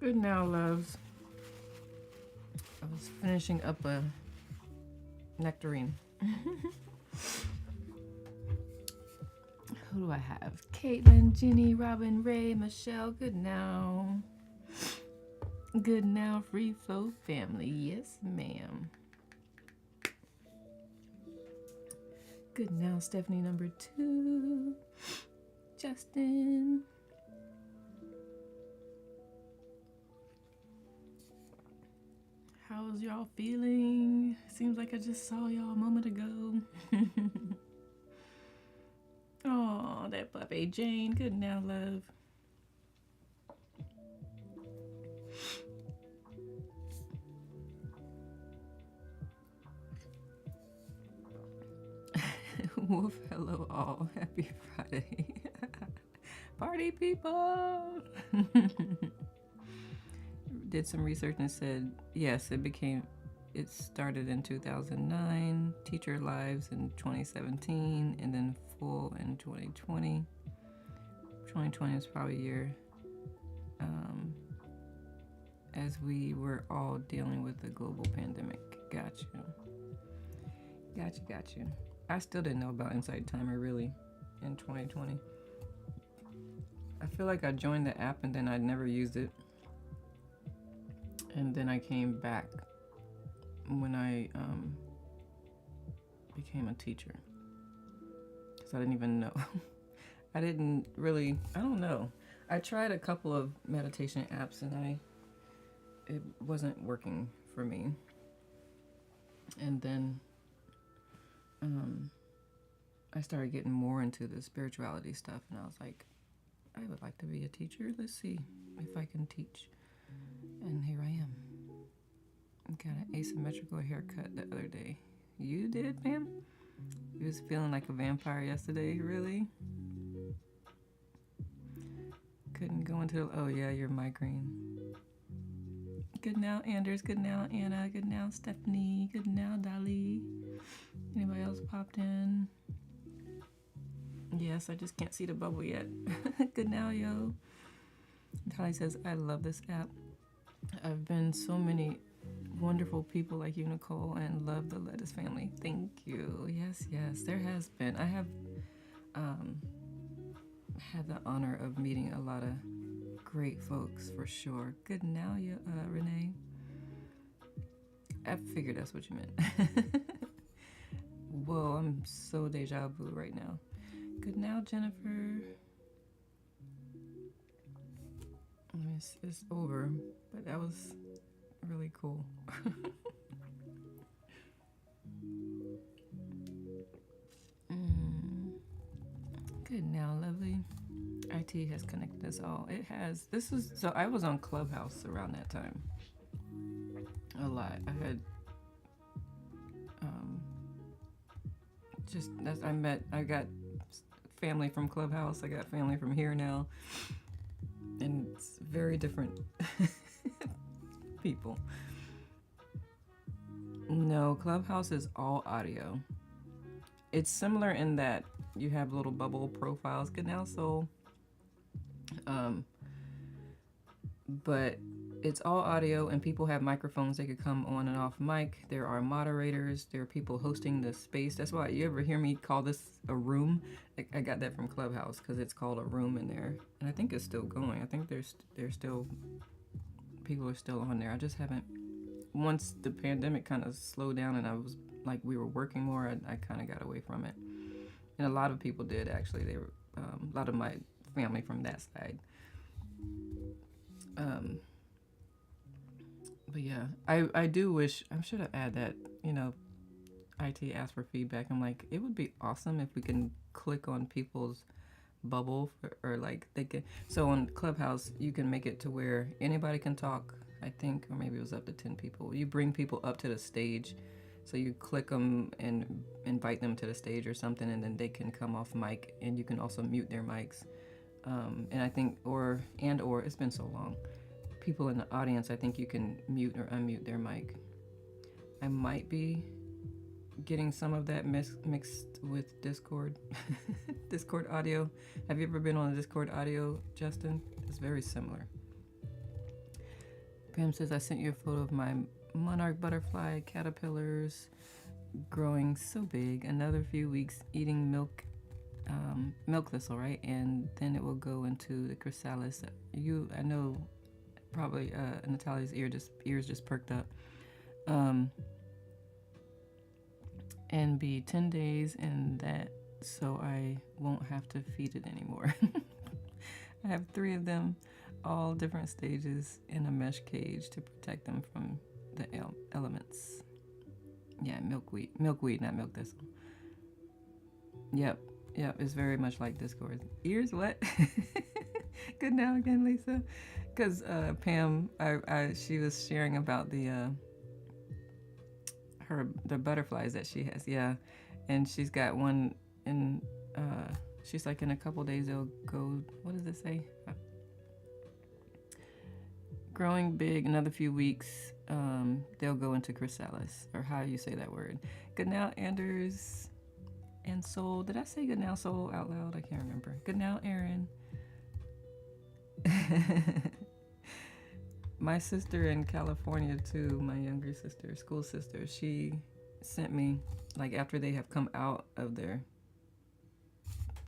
Good now, loves. I was finishing up a nectarine. Who do I have? Caitlin, Jenny, Robin, Ray, Michelle. Good now. Good now, Free Flow family. Yes, ma'am. Good now, Stephanie number 2. Justin. How's y'all feeling? Seems like I just saw y'all a moment ago. Oh, that puppy. Jane, good now, love. Wolf, hello all. Happy Friday. Party people. Did some research and said, yes, it started in 2009, Teacher Lives in 2017, and then full in 2020. 2020 is probably a year as we were all dealing with the global pandemic. Got you. I still didn't know about Insight Timer really in 2020. I feel like I joined the app and then I never used it. And then I came back when I became a teacher. Because I didn't even know. I don't know. I tried a couple of meditation apps and it wasn't working for me. And then I started getting more into the spirituality stuff and I was like, I would like to be a teacher. Let's see if I can teach. And here I am. Got an asymmetrical haircut the other day. You did, ma'am? You was feeling like a vampire yesterday, really? Couldn't go into oh yeah, your migraine. Good now, Anders. Good now, Anna. Good now, Stephanie. Good now, Dali. Anybody else popped in? Yes, I just can't see the bubble yet. Good now, yo. Dali says, I love this app. I've been so many wonderful people like you, Nicole, and love the Lettuce family. Thank you. Yes, there has been. I have had the honor of meeting a lot of great folks for sure. Good now, Renee. I figured that's what you meant. Whoa, I'm so deja vu right now. Good now, Jennifer. It's over, but that was really cool. Good now, lovely. IT has connected us all. It has. So I was on Clubhouse around that time. A lot. I had I got family from Clubhouse. I got family from here now. And it's very different people. No, Clubhouse is all audio. It's similar in that you have little bubble profiles. Good now, soul. But it's all audio and people have microphones. They could come on and off mic. There are moderators. There are people hosting the space. That's why you ever hear me call this a room. I got that from Clubhouse because it's called a room in there. And I think it's still going. I think there's still, people are still on there. I just haven't, once the pandemic kind of slowed down and I was like, we were working more, I kind of got away from it. And a lot of people did actually. They were, a lot of my family from that side. But yeah, I do wish, I should have added that, IT asked for feedback. I'm like, it would be awesome if we can click on people's bubble or like they can, so on Clubhouse, you can make it to where anybody can talk, I think, or maybe it was up to 10 people. You bring people up to the stage. So you click them and invite them to the stage or something, and then they can come off mic, and you can also mute their mics. And I think, or it's been so long. People in the audience, I think you can mute or unmute their mic. I might be getting some of that mixed with Discord. Discord audio. Have you ever been on a Discord audio, Justin? It's very similar. Pam says, I sent you a photo of my monarch butterfly caterpillars growing so big. Another few weeks eating milk thistle, right? And then it will go into the chrysalis. I know, probably Natalia's ears just perked up. And be 10 days in that, so I won't have to feed it anymore. I have 3 of them, all different stages, in a mesh cage to protect them from the elements. Yeah, milkweed, not milk thistle. Yep, it's very much like Discord. Ears what? Good now again, Lisa. Because Pam, she was sharing about the butterflies that she has. Yeah, and she's got one in. She's like, in a couple days they'll go. What does it say? Growing big. Another few weeks, they'll go into chrysalis, or how you say that word. Good now, Anders and Soul. Did I say good now, Soul, out loud? I can't remember. Good now, Aaron. My sister in California too, my younger sister, school sister, she sent me, like, after they have come out of their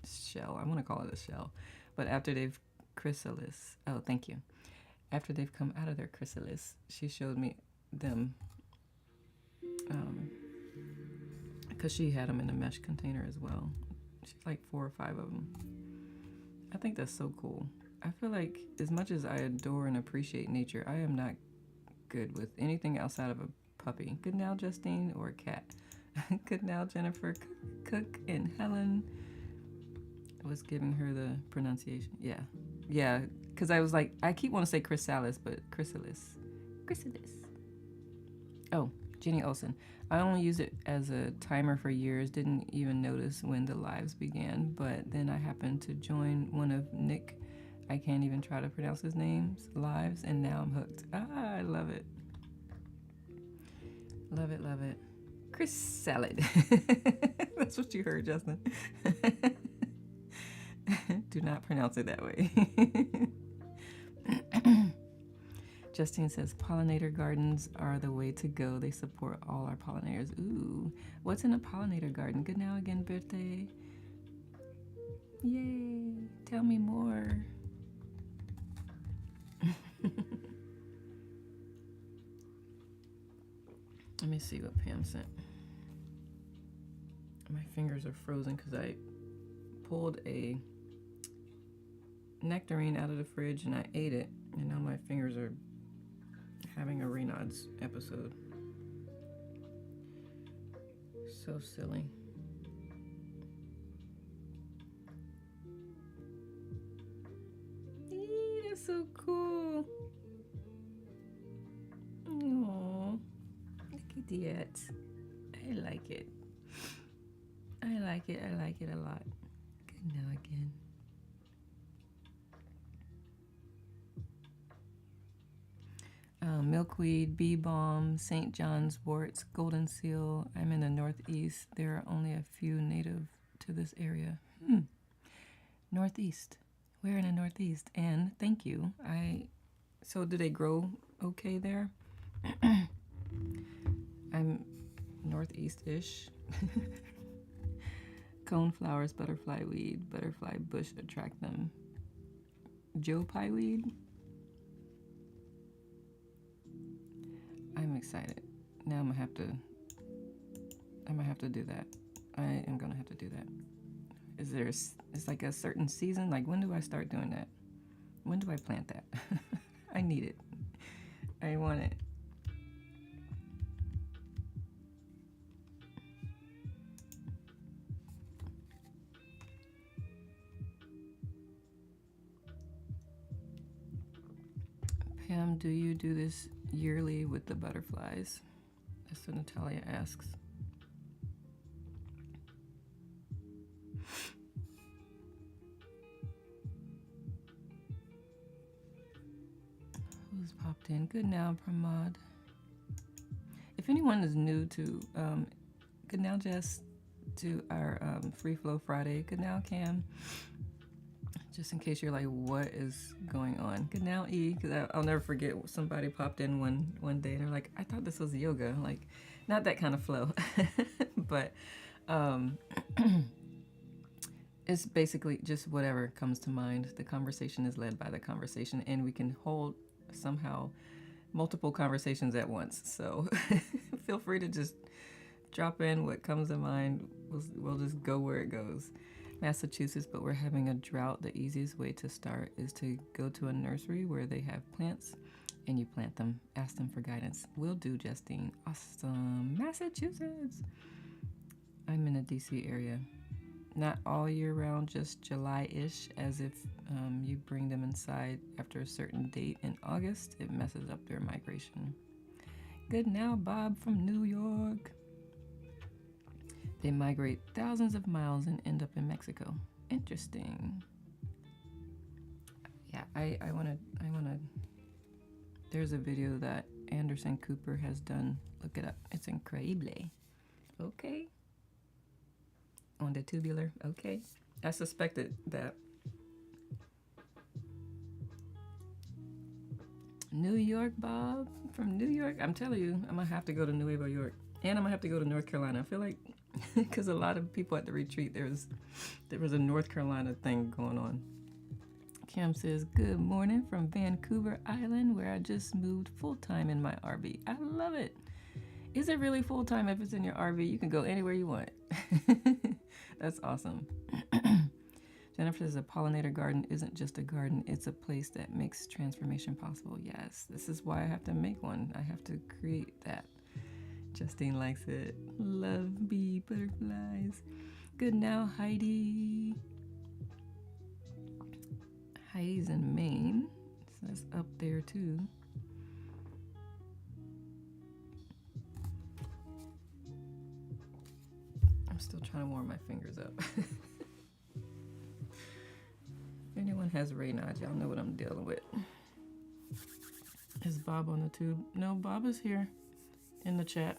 shell, I want to call it a shell, but after they've chrysalis, oh, thank you. After they've come out of their chrysalis, she showed me them, because she had them in a mesh container as well. She's like 4 or 5 of them. I think that's so cool. I feel like, as much as I adore and appreciate nature, I am not good with anything outside of a puppy. Good now, Justine, or a cat. Good now, Jennifer, Cook, and Helen. I was giving her the pronunciation. Yeah, because I was like, I keep wanting to say chrysalis, but chrysalis. Oh, Jenny Olson. I only used it as a timer for years, didn't even notice when the lives began, but then I happened to join one of Nick, I can't even try to pronounce his name's lives, and now I'm hooked. I love it. Love it. Chris Salad. That's what you heard, Justin. Do not pronounce it that way. Justine says, pollinator gardens are the way to go. They support all our pollinators. Ooh, what's in a pollinator garden? Good now again, birthday. Yay, tell me more. Let me see what Pam sent. My fingers are frozen because I pulled a nectarine out of the fridge and I ate it, and now my fingers are having a Raynaud's episode. So silly. Eee, that's so cool. Aww, look at that. I like it. I like it a lot. Good now again. Milkweed, bee balm, St. John's worts, golden seal. I'm in the Northeast. There are only a few native to this area. Northeast. We're in the Northeast. And thank you. So do they grow okay there? I'm Northeast-ish. Coneflowers, butterfly weed, butterfly bush attract them. Joe pie weed. I'm excited. Now I'm gonna have to do that. I am gonna have to do that. It's like a certain season? Like, when do I start doing that? When do I plant that? I need it. I want it. Pam, do you do this yearly with the butterflies? That's what Natalia asks. Who's popped in? Good now, Pramod. If anyone is new to, good now, Jess, to our Free Flow Friday. Good now, Cam. Just in case you're like, what is going on? Good now, E, because I'll never forget somebody popped in one day and they're like, I thought this was yoga. Like, not that kind of flow, but it's basically just whatever comes to mind. The conversation is led by the conversation, and we can hold somehow multiple conversations at once. So feel free to just drop in what comes to mind. We'll just go where it goes. Massachusetts, but we're having a drought. The easiest way to start is to go to a nursery where they have plants and you plant them. Ask them for guidance. Will do, Justine. Awesome. Massachusetts. I'm in the DC area. Not all year round, just July-ish, as if you bring them inside after a certain date in August, it messes up their migration. Good now, Bob from New York. They migrate thousands of miles and end up in Mexico. Interesting. Yeah, I wanna. There's a video that Anderson Cooper has done. Look it up. It's increíble. Okay. On the tubular. Okay. I suspected that. New York, Bob from New York. I'm telling you, I'm gonna have to go to Nuevo York, and I'm gonna have to go to North Carolina. I feel like because a lot of people at the retreat, there was a North Carolina thing going on. Kim says, good morning from Vancouver Island, where I just moved full-time in my RV. I love it. Is it really full-time if it's in your RV? You can go anywhere you want. That's awesome. Jennifer says, a pollinator garden isn't just a garden. It's a place that makes transformation possible. Yes, this is why I have to make one. I have to create that. Justine likes it. Love bee butterflies. Good now, Heidi. Heidi's in Maine. So that's up there too. I'm still trying to warm my fingers up. If anyone has Raynaud, y'all know what I'm dealing with. Is Bob on the tube? No, Bob is here in the chat.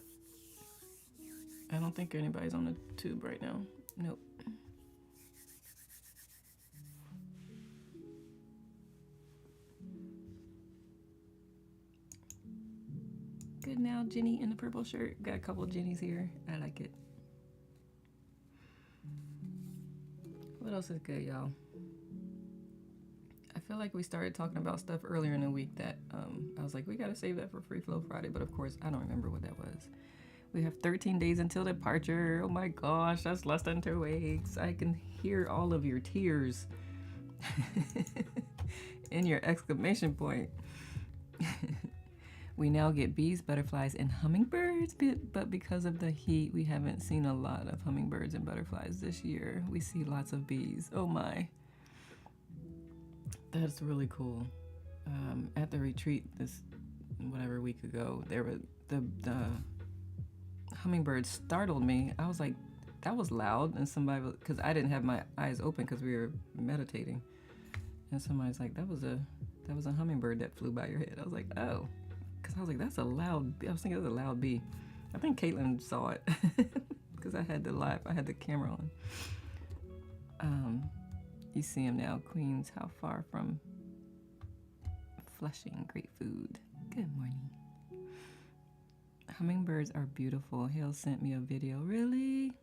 I don't think anybody's on the tube right now. Nope. Good now, Jenny in the purple shirt. Got a couple of Jennies here. I like it. What else is good, y'all? I feel like we started talking about stuff earlier in the week that I was like, we gotta save that for Free Flow Friday, but of course I don't remember what that was. We have 13 days until departure. Oh my gosh, that's less than 2 weeks. I can hear all of your tears in your exclamation point. We now get bees, butterflies, and hummingbirds, but because of the heat, we haven't seen a lot of hummingbirds and butterflies this year. We see lots of bees. Oh my. That's really cool. At the retreat this whatever week ago, there were the hummingbirds startled me. I was like, that was loud, and somebody, because I didn't have my eyes open because we were meditating, and somebody's like, that was a hummingbird that flew by your head. I was like, oh, because I was like, that's a loud bee. I was thinking it was a loud bee. I think Caitlin saw it because I had the camera on. You see him now, Queens. How far from Flushing? Great food. Good morning. Hummingbirds are beautiful. Hale sent me a video. Really?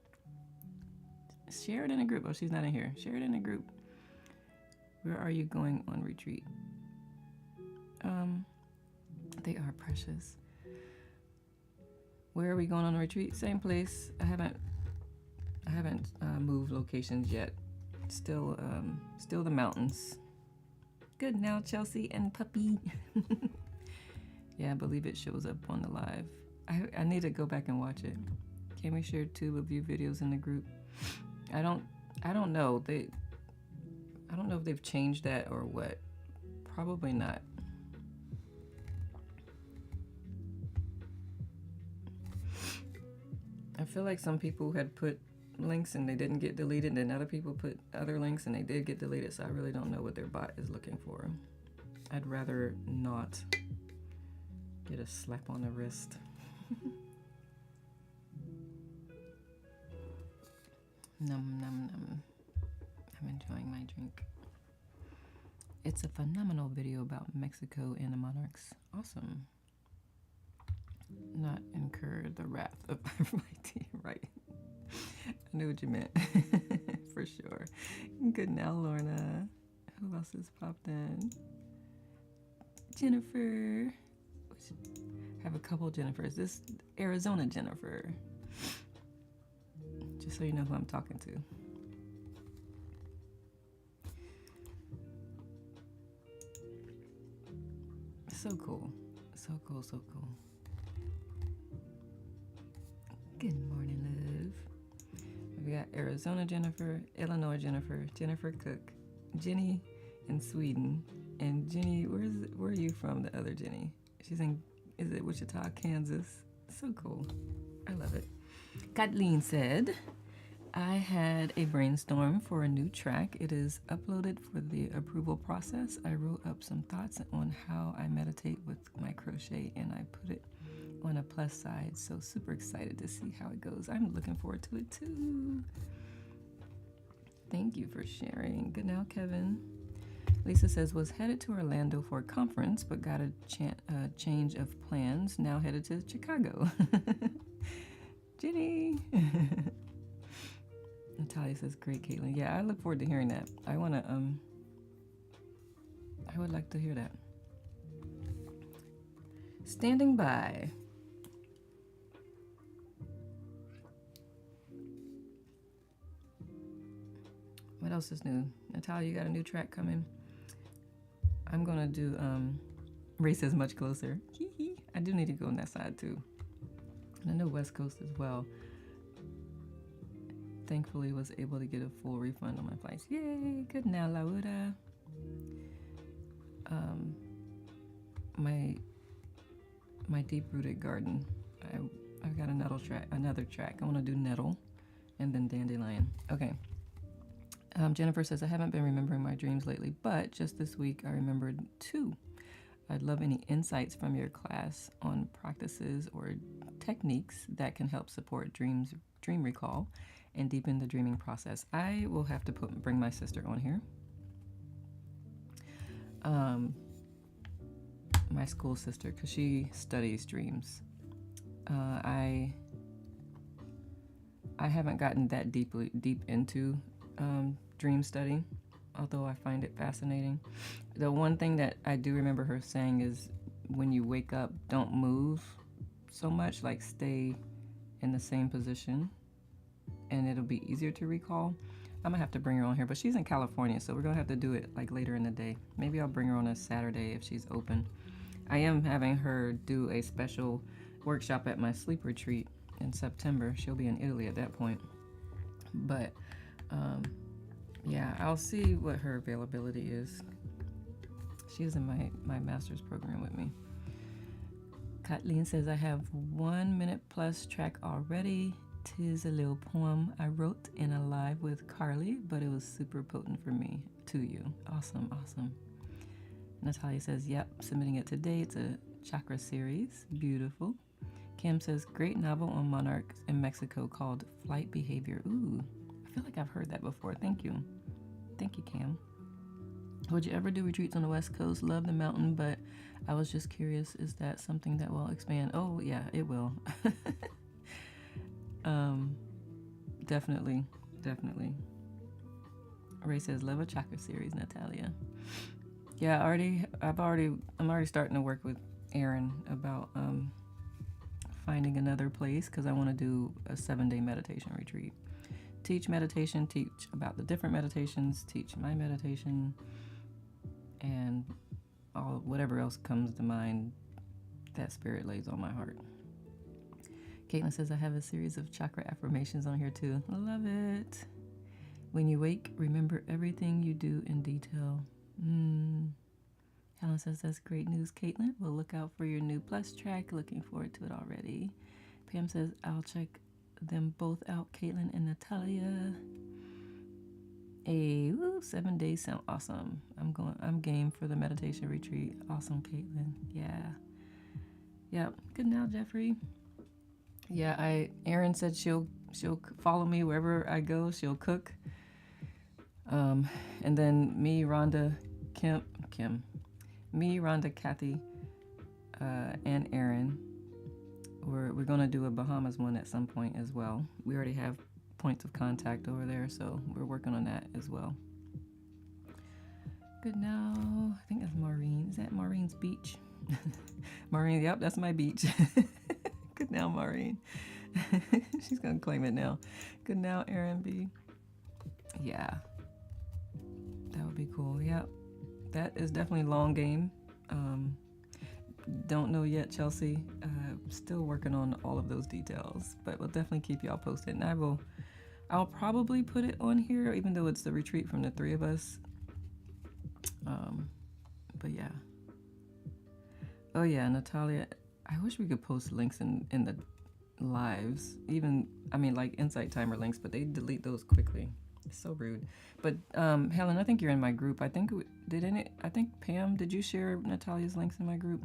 Share it in a group. Oh, she's not in here. Share it in a group. Where are you going on retreat? They are precious. Where are we going on a retreat? Same place. I haven't moved locations yet. Still the mountains. Good now, Chelsea and Puppy. Yeah, I believe it shows up on the live. I need to go back and watch it. Can we share 2 of you videos in the group? I don't know. I don't know if they've changed that or what. Probably not. I feel like some people had put links and they didn't get deleted, and then other people put other links and they did get deleted, so I really don't know what their bot is looking for. I'd rather not get a slap on the wrist. Num num num. I'm enjoying my drink. It's a phenomenal video about Mexico and the monarchs. Awesome. Not incur the wrath of Aphrodite. Right. I knew what you meant. For sure. Good now, Lorna. Who else has popped in? Jennifer. I have a couple Jennifers. This Arizona Jennifer. Just so you know who I'm talking to. So cool. So cool, so cool. Good morning, love. We got Arizona Jennifer, Illinois Jennifer, Jennifer Cook, Jenny in Sweden, and Jenny, where are you from, the other Jenny? She's in, is it Wichita, Kansas? So cool. I love it. Kathleen said, I had a brainstorm for a new track. It is uploaded for the approval process. I wrote up some thoughts on how I meditate with my crochet, and I put it on a plus side. So super excited to see how it goes. I'm looking forward to it too. Thank you for sharing. Good now, Kevin. Lisa says, was headed to Orlando for a conference, but got a change of plans. Now headed to Chicago. Jenny. Natalia says, great, Caitlin. Yeah, I look forward to hearing that. I would like to hear that. Standing by. What else is new? Natalia, you got a new track coming? I'm gonna do Race is Much Closer. I do need to go on that side too. And I know West Coast as well. Thankfully was able to get a full refund on my flights. Yay! Good now, Laura. My deep rooted garden. I've got another track. I want to do Nettle, and then Dandelion. Okay. Jennifer says, I haven't been remembering my dreams lately, but just this week I remembered 2. I'd love any insights from your class on practices or techniques that can help support dream recall and deepen the dreaming process. I will have to bring my sister on here. My school sister, because she studies dreams. I haven't gotten that deep into dream study, although I find it fascinating. The one thing that I do remember her saying is when you wake up, don't move so much, like stay in the same position, and it'll be easier to recall. I'm gonna have to bring her on here, but she's in California, so we're gonna have to do it like later in the day. Maybe I'll bring her on a Saturday if she's open. I am having her do a special workshop at my sleep retreat in September. She'll be in Italy at that point. But yeah, I'll see what her availability is. She's in my master's program with me. Kathleen says, I have 1 minute plus track already. 'Tis a little poem I wrote in a live with Carly, but it was super potent for me. To you. Awesome, awesome. Natalia says, yep, submitting it today. It's a chakra series. Beautiful. Kim says, great novel on monarchs in Mexico called Flight Behavior. Ooh, I feel like I've heard that before. Thank you. Thank you, Cam. Would you ever do retreats on the West Coast? Love the mountain, but I was just curious, is that something that will expand? Oh, yeah, it will. Definitely. Ray says, love a chakra series, Natalia. Yeah, I'm already starting to work with Aaron about finding another place, because I want to do a 7-day meditation retreat. Teach meditation, teach about the different meditations, teach my meditation, and whatever else comes to mind that spirit lays on my heart. Caitlin says, I have a series of chakra affirmations on here too. Love it. When you wake, remember everything you do in detail. Helen says, that's great news, Caitlin. We'll look out for your new plus track. Looking forward to it already. Pam says, I'll check them both out, Caitlin and Natalia. 7 days sound awesome. I'm game for the meditation retreat. Awesome, Caitlin. Yeah. Good now, Jeffrey. Yeah, Erin said she'll follow me wherever I go. She'll cook. And then me, Rhonda, Kemp, Kim. Me, Rhonda, Kathy, and Aaron. We're gonna do a Bahamas one at some point as well. We already have points of contact over there, so we're working on that as well. Good now. I think that's Maureen. Is that Maureen's beach? Maureen, yep, that's my beach. Good now, Maureen. She's gonna claim it now. Good now, Aaron B. Yeah, that would be cool. Yep, that is definitely long game. Don't know yet, Chelsea. Still working on all of those details, but we'll definitely keep y'all posted. And I'll probably put it on here, even though it's the retreat from the three of us. But yeah. Oh yeah, Natalia. I wish we could post links in the lives. Even, I mean, like Insight Timer links, but they delete those quickly. It's so rude. But Helen, I think you're in my group. I think Pam, did you share Natalia's links in my group?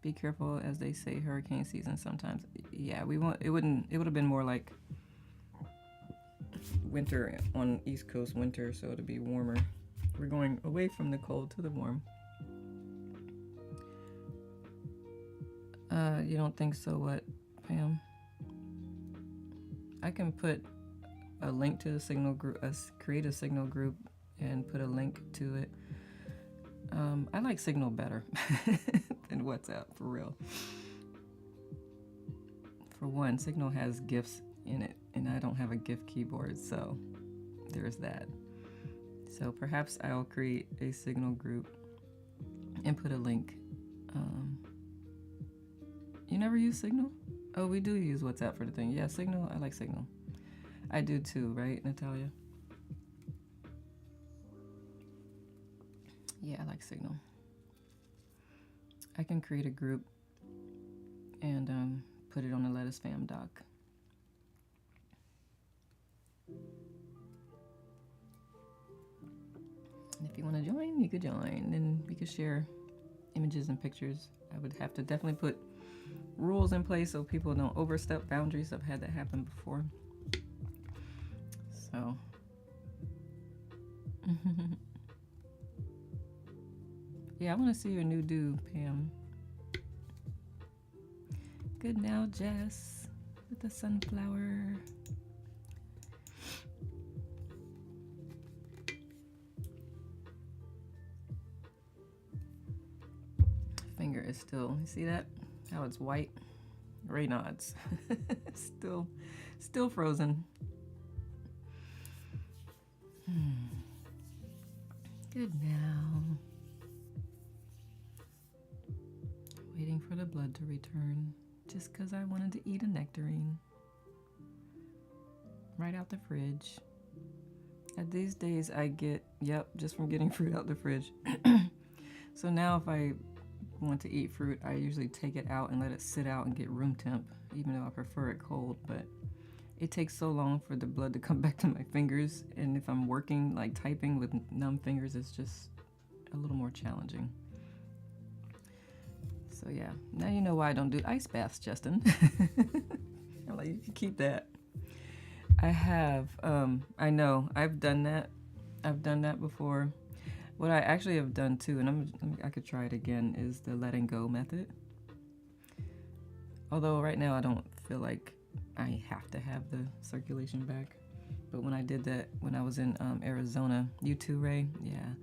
Be careful, as they say, hurricane season sometimes. Yeah, it would have been more like winter on East Coast winter, so it'll be warmer. We're going away from the cold to the warm. You don't think so? What, Pam? I can put a link to the Signal group, create a Signal group, and put a link to it. I like Signal better than WhatsApp, for real. For one, Signal has GIFs in it, and I don't have a GIF keyboard, so there's that. So perhaps I'll create a Signal group and put a link. You never use Signal? Oh, we do use WhatsApp for the thing. Yeah, Signal, I like Signal. I do too, right, Natalia? Yeah, I like Signal. I can create a group and put it on the Lettuce Fam doc. And if you want to join, you could join, and we could share images and pictures. I would have to definitely put rules in place so people don't overstep boundaries. I've had that happen before. So. Yeah, I want to see your new do, Pam. Good now, Jess, with the sunflower. Finger is still, you see that? How it's white? Raynaud's. Still frozen. Good now. Waiting for the blood to return, just because I wanted to eat a nectarine. Right out the fridge. At these days I get, just from getting fruit out the fridge. So now if I want to eat fruit, I usually take it out and let it sit out and get room temp, even though I prefer it cold. But it takes so long for the blood to come back to my fingers, and if I'm working, like typing with numb fingers, it's just a little more challenging. So yeah, now you know why I don't do ice baths, Justin. I'm like, you can keep that. I have, I know, I've done that before. What I actually have done too, and I could try it again, is the letting go method. Although right now I don't feel like I have to have the circulation back. But when I did that, when I was in Arizona, you too, Ray? Yeah.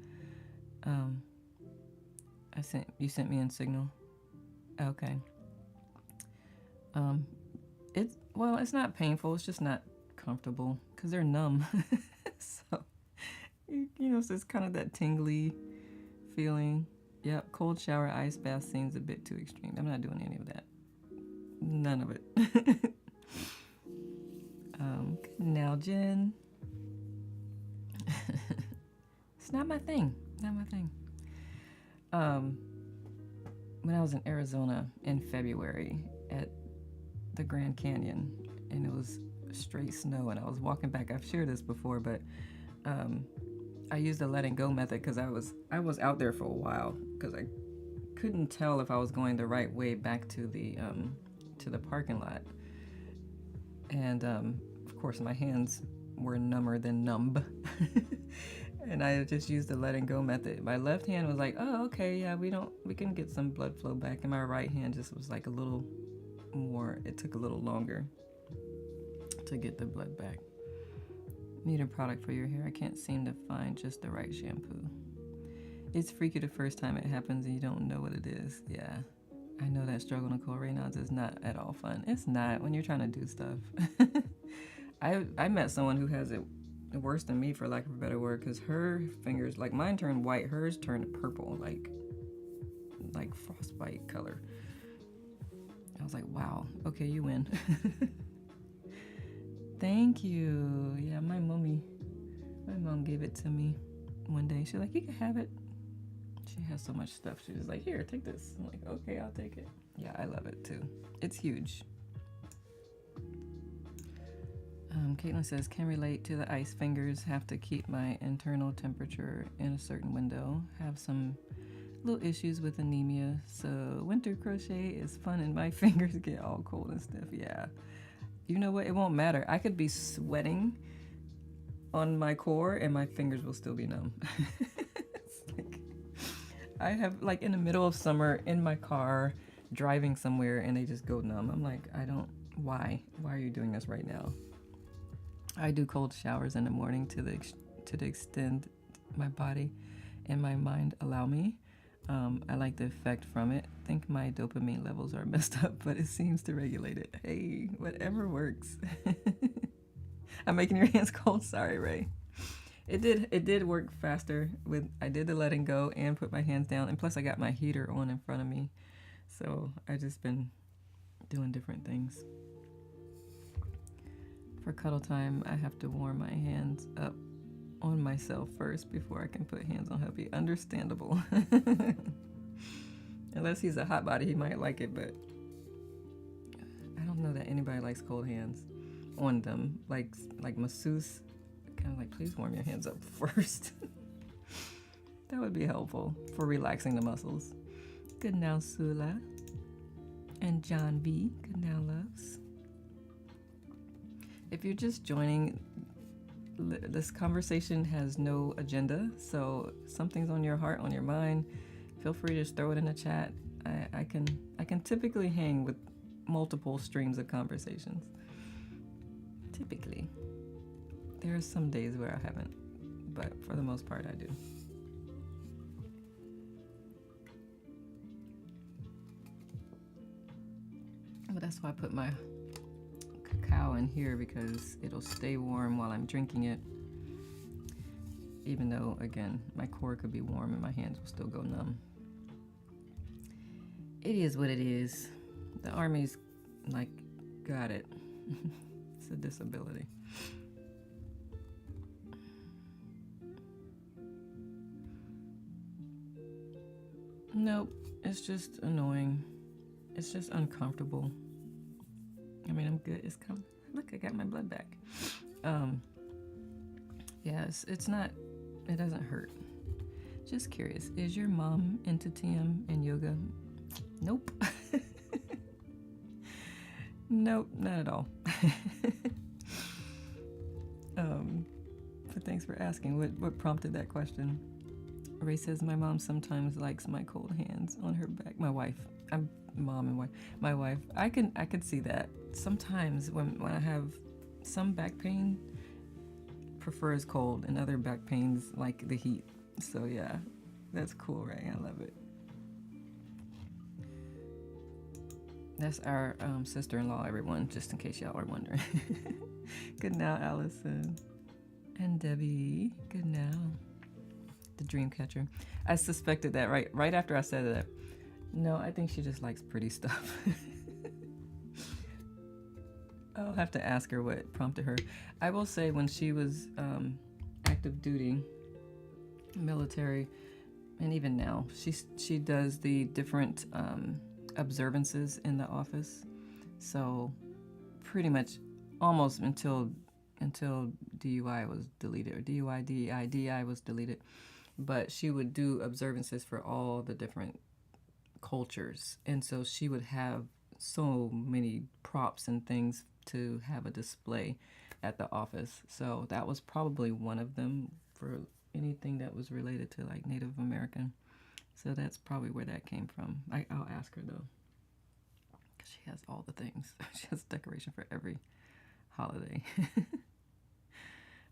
You sent me in Signal. Okay. It's not painful. It's just not comfortable because they're numb. So, so it's kind of that tingly feeling. Yep. Cold shower, ice bath seems a bit too extreme. I'm not doing any of that. None of it. Now, Jen. It's not my thing. Not my thing. When I was in Arizona in February at the Grand Canyon, and it was straight snow, and I was walking back. I've shared this before, but I used the letting go method because I was out there for a while because I couldn't tell if I was going the right way back to the parking lot, and of course my hands were number than numb. And I just used the letting go method. My left hand was like, oh, okay, yeah, we can get some blood flow back. And my right hand just was like a little more, it took a little longer to get the blood back. Need a product for your hair. I can't seem to find just the right shampoo. It's freaky the first time it happens and you don't know what it is. Yeah. I know that struggle, Nicole Reynolds, is not at all fun. It's not when you're trying to do stuff. I met someone who has it worse than me, for lack of a better word, because her fingers, like mine turned white, hers turned purple, like frostbite color. I was like, wow, okay, you win. Thank you. Yeah, my mom gave it to me one day. She's like, you can have it. She has so much stuff. She was like, here, take this. I'm like, okay, I'll take it. Yeah, I love it too. It's huge. Caitlin says, can relate to the ice fingers. Have to keep my internal temperature in a certain window. Have some little issues with anemia. So winter crochet is fun and my fingers get all cold and stiff. Yeah. You know what? It won't matter. I could be sweating on my core and my fingers will still be numb. I have, like, in the middle of summer in my car driving somewhere and they just go numb. I'm like, why are you doing this right now? I do cold showers in the morning to the extent my body and my mind allow me. I like the effect from it. I think my dopamine levels are messed up, but it seems to regulate it. Hey, whatever works. I'm making your hands cold. Sorry, Ray. It did work faster I did the letting go and put my hands down, and plus I got my heater on in front of me. So I just been doing different things. For cuddle time, I have to warm my hands up on myself first before I can put hands on hubby. Understandable. Unless he's a hot body, he might like it, but I don't know that anybody likes cold hands on them. Like masseuse, kind of like, please warm your hands up first. That would be helpful for relaxing the muscles. Good now, Sula. And John B. Good now, loves. If you're just joining, this conversation has no agenda, so something's on your heart, on your mind, feel free to just throw it in the chat. I can typically hang with multiple streams of conversations. Typically. There are some days where I haven't, but for the most part I do. But that's why I put my cacao in here, because it'll stay warm while I'm drinking it, even though, again, my core could be warm and my hands will still go numb. It is what it is. The Army's like, got it. It's a disability. Nope, it's just annoying. It's just uncomfortable. I mean, I'm good. Look, I got my blood back. Yes, it's not, it doesn't hurt. Just curious, is your mom into TM and yoga? Nope. Nope, not at all. But thanks for asking. What prompted that question? Ray says, my mom sometimes likes my cold hands on her back. My wife. I'm mom and wife. My wife. I could see that. Sometimes when I have some back pain, prefers cold, and other back pains like the heat. So yeah, that's cool, Ray. I love it. That's our sister-in-law, everyone, just in case y'all are wondering. Good now, Allison. And Debbie. Good now. The dream catcher. I suspected that right after I said that. No, I think she just likes pretty stuff. I'll have to ask her what prompted her. I will say, when she was active duty, military, and even now, she does the different observances in the office. So pretty much almost until DUI was deleted, or DI was deleted. But she would do observances for all the different cultures. And so she would have so many props and things to have a display at the office. So that was probably one of them for, anything that was related to like Native American. So that's probably where that came from. I'll ask her though, because she has all the things. She has decoration for every holiday.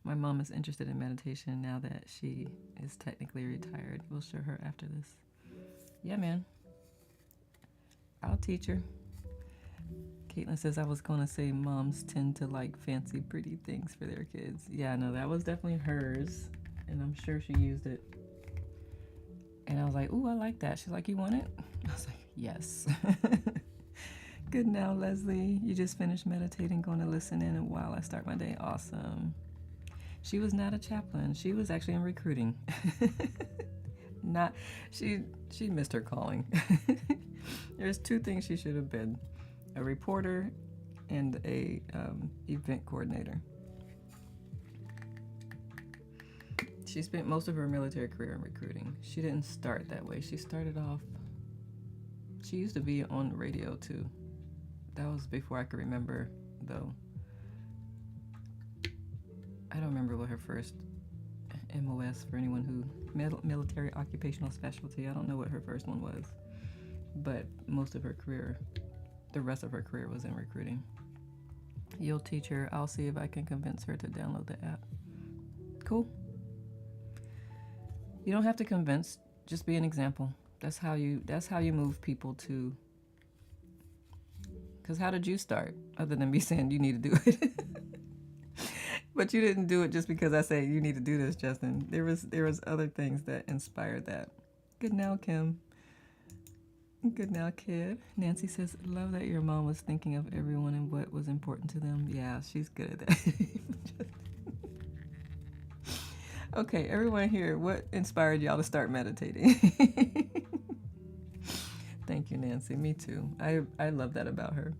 My mom is interested in meditation now that she is technically retired. We'll show her after this. Yeah, man. I'll teach her. Caitlin says I was going to say moms tend to like fancy, pretty things for their kids. Yeah, no, that was definitely hers. And I'm sure she used it. And I was like, ooh, I like that. She's like, you want it? I was like, yes. Good now, Leslie. You just finished meditating, going to listen in while I start my day. Awesome. She was not a chaplain. She was actually in recruiting. Not, she missed her calling. There's two things she should have been: a reporter and a event coordinator. She spent most of her military career in recruiting. She didn't start that way. She started off, she used to be on the radio too. That was before I could remember, though. I don't remember what her first MOS, for anyone who, military occupational specialty, I don't know what her first one was. But most of her career, the rest of her career was in recruiting. You'll teach her. I'll see if I can convince her to download the app. Cool. You don't have to convince, just be an example. That's how you move people to. Because how did you start, other than me saying you need to do it? But you didn't do it just because I say you need to do this, Justin. There was other things that inspired that. Good now, Kim. Good now, kid. Nancy says, love that your mom was thinking of everyone and what was important to them. Yeah, she's good at that. Okay, everyone here, what inspired y'all to start meditating? Thank you, Nancy. Me too. I love that about her.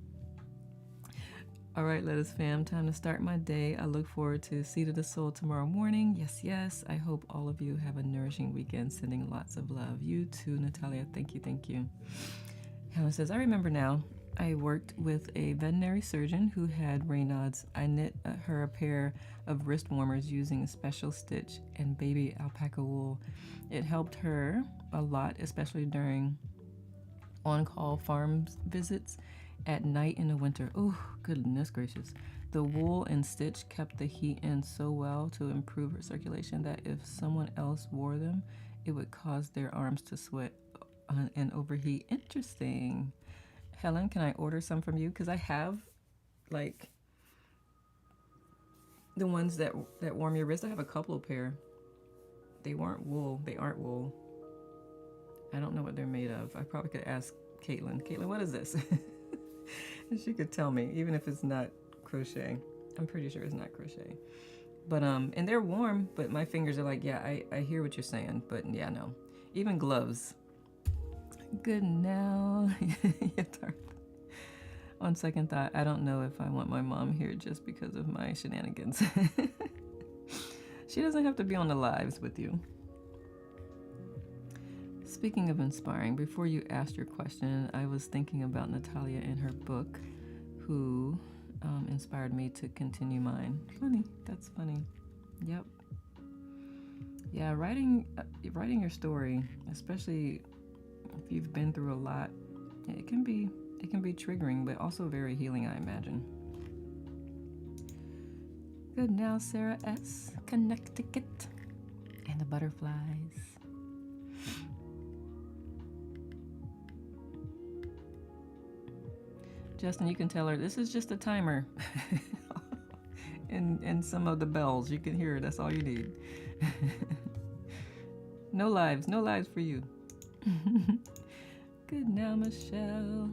All right, Let Us Fam, time to start my day. I look forward to Seed of the Soul tomorrow morning. Yes, yes. I hope all of you have a nourishing weekend. Sending lots of love. You too, Natalia. Thank you, thank you. Helen says, I remember now. I worked with a veterinary surgeon who had Raynaud's. I knit her a pair of wrist warmers using a special stitch and baby alpaca wool. It helped her a lot, especially during on-call farm visits at night in the winter. Oh, goodness gracious. The wool and stitch kept the heat in so well to improve her circulation that if someone else wore them, it would cause their arms to sweat and overheat. Interesting. Helen, can I order some from you? Because I have, like, the ones that warm your wrist. I have a couple of pair. They weren't wool. They aren't wool. I don't know what they're made of. I probably could ask Caitlin. Caitlin, what is this? And she could tell me, even if it's not crochet. I'm pretty sure it's not crochet. But, and they're warm, but my fingers are like, yeah, I hear what you're saying, but yeah, no. Even gloves. Good now. On second thought, I don't know if I want my mom here just because of my shenanigans. She doesn't have to be on the lives with you. Speaking of inspiring, before you asked your question, I was thinking about Natalia and her book, who inspired me to continue mine. Funny, that's funny. Yep. Yeah, writing your story, especially if you've been through a lot, it can be triggering, but also very healing, I imagine. Good now, Sarah S. Connecticut, and the butterflies. Justin, you can tell her this is just a timer. and some of the bells you can hear. That's all you need. No lives for you. Good now, Michelle.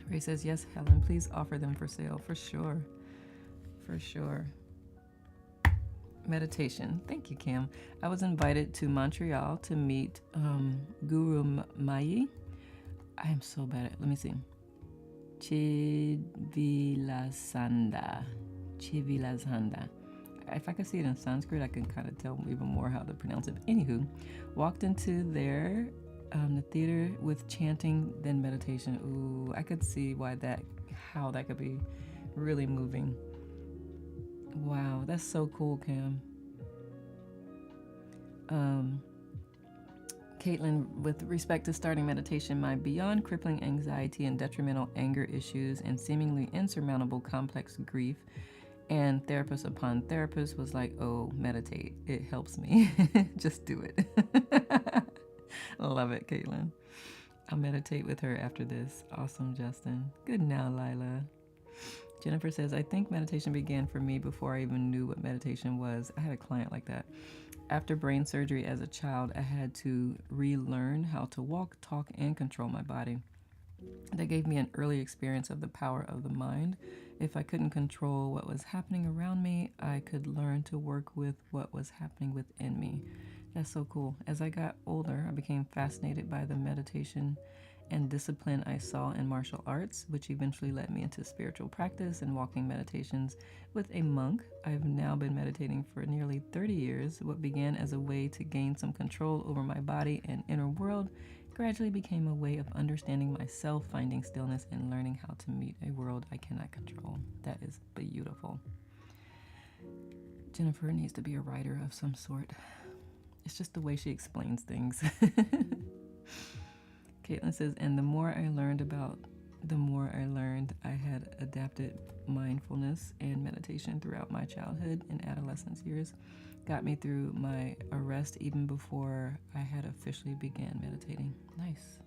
Ray says, yes, Helen, please offer them for sale. For sure. Meditation. Thank you, Cam. I was invited to Montreal to meet Guru Mayi. I am so bad at, let me see. Chivilasanda. If I could see it in Sanskrit, I can kind of tell even more how to pronounce it. Anywho, walked into the theater with chanting, then meditation. Ooh, I could see how that could be really moving. Wow, that's so cool, Cam. Um, Caitlin, with respect to starting meditation, my beyond crippling anxiety and detrimental anger issues and seemingly insurmountable complex grief and therapist upon therapist was like, oh, meditate. It helps me. Just do it. Love it, Caitlin. I'll meditate with her after this. Awesome, Justin. Good now, Lila. Jennifer says, I think meditation began for me before I even knew what meditation was. I had a client like that. After brain surgery as a child, I had to relearn how to walk, talk, and control my body. That gave me an early experience of the power of the mind. If I couldn't control what was happening around me, I could learn to work with what was happening within me. That's so cool. As I got older, I became fascinated by the meditation and discipline I saw in martial arts, which eventually led me into spiritual practice and walking meditations with a monk. I've now been meditating for nearly 30 years. What began as a way to gain some control over my body and inner world gradually became a way of understanding myself, finding stillness, and learning how to meet a world I cannot control. That is beautiful. Jennifer needs to be a writer of some sort. It's just the way she explains things. Caitlin says, and the more I learned, I had adapted mindfulness and meditation throughout my childhood and adolescence years. Got me through my arrest even before I had officially began meditating. Nice.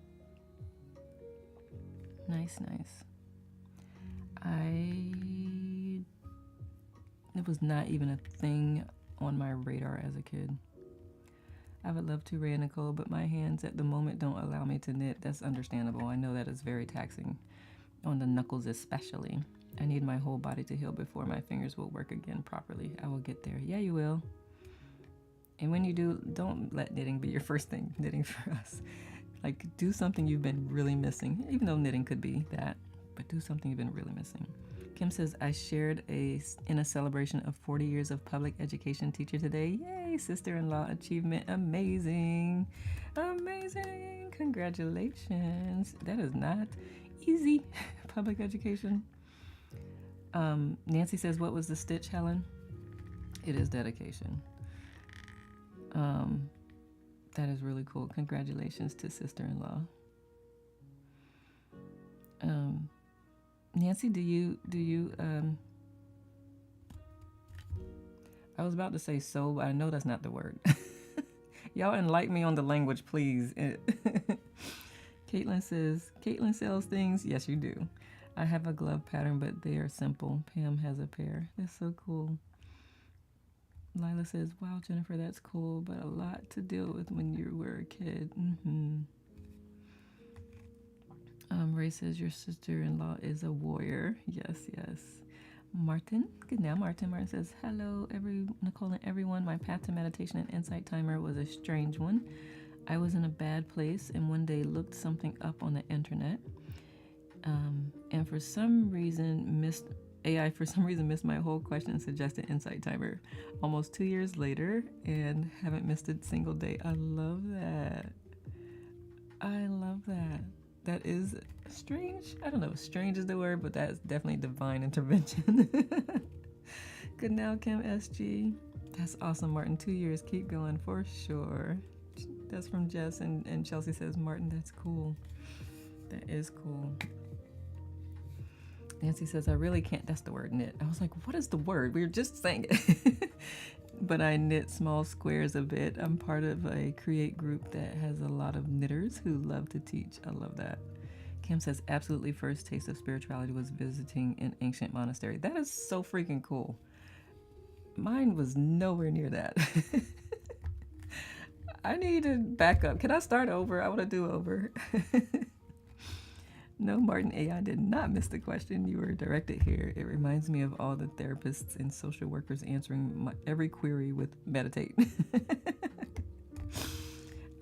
It was not even a thing on my radar as a kid. I would love to, Ray Nicole, but my hands at the moment don't allow me to knit. That's understandable. I know that is very taxing, on the knuckles especially. I need my whole body to heal before my fingers will work again properly. I will get there. Yeah, you will. And when you do, don't let knitting be your first thing. Knitting for us. Like, do something you've been really missing, even though knitting could be that, but do something you've been really missing. Kim says, I shared in a celebration of 40 years of public education teacher today. Yay, sister-in-law achievement. Amazing. Congratulations. That is not easy, public education. Nancy says, what was the stitch, Helen? It is dedication. That is really cool. Congratulations to sister-in-law. Nancy, do you I was about to say so, but I know that's not the word. Y'all enlighten me on the language, please. Caitlin says, Caitlin sells things. Yes, you do. I have a glove pattern, but they are simple. Pam has a pair. That's so cool. Lila says, wow, Jennifer, that's cool, but a lot to deal with when you were a kid. Ray says, your sister-in-law is a warrior. Yes. Martin, good now, Martin. Martin says, hello, Nicole and everyone. My path to meditation and insight timer was a strange one. I was in a bad place and one day looked something up on the internet. And for some reason missed my whole question and suggested insight timer almost 2 years later and haven't missed a single day. I love that. That is strange. I don't know if strange is the word, but that's definitely divine intervention. Good now, Kim SG. That's awesome, Martin. 2 years. Keep going for sure. That's from Jess, and Chelsea says, Martin, that's cool. That is cool. Nancy says, I really can't. That's the word, knit. I was like, what is the word? We were just saying it. But I knit small squares a bit. I'm part of a Create group that has a lot of knitters who love to teach. I love that. Kim says, absolutely first taste of spirituality was visiting an ancient monastery. That is so freaking cool. Mine was nowhere near that. I need to back up. Can I start over? I want to do over. No, Martin AI did not miss the question. You were directed here. It reminds me of all the therapists and social workers answering every query with meditate.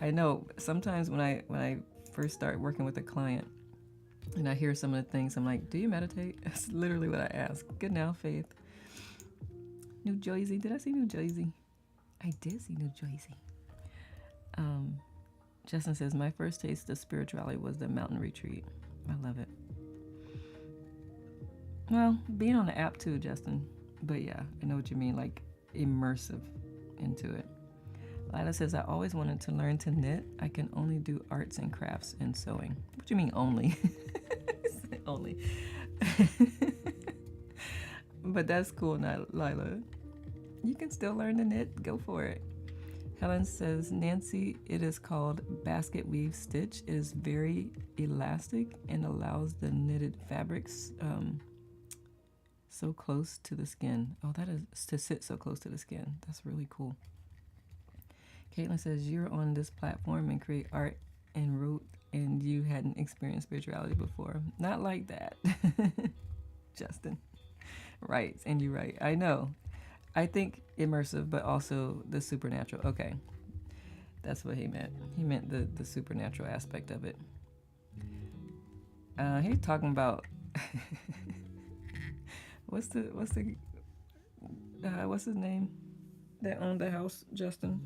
I know sometimes when I first start working with a client and I hear some of the things, I'm like, do you meditate? That's literally what I ask. Good now, Faith. New Jersey. Did I see New Jersey? I did see New Jersey. Justin says, my first taste of spirituality was the mountain retreat. I love it. Well, being on the app too, Justin. But yeah, I know what you mean, like immersive into it. Lila says, I always wanted to learn to knit. I can only do arts and crafts and sewing. What do you mean only? Only. But that's cool, not Lila. You can still learn to knit. Go for it. Helen says, Nancy, it is called basket weave stitch. It is very elastic and allows the knitted fabrics so close to the skin. Oh, that is to sit so close to the skin. That's really cool. Caitlin says, you're on this platform and create art and wrote and you hadn't experienced spirituality before. Not like that, Justin. Right, and you're right. I know. I think immersive, but also the supernatural. Okay, that's what he meant. He meant the supernatural aspect of it. He's talking about what's his name that owned the house, Justin?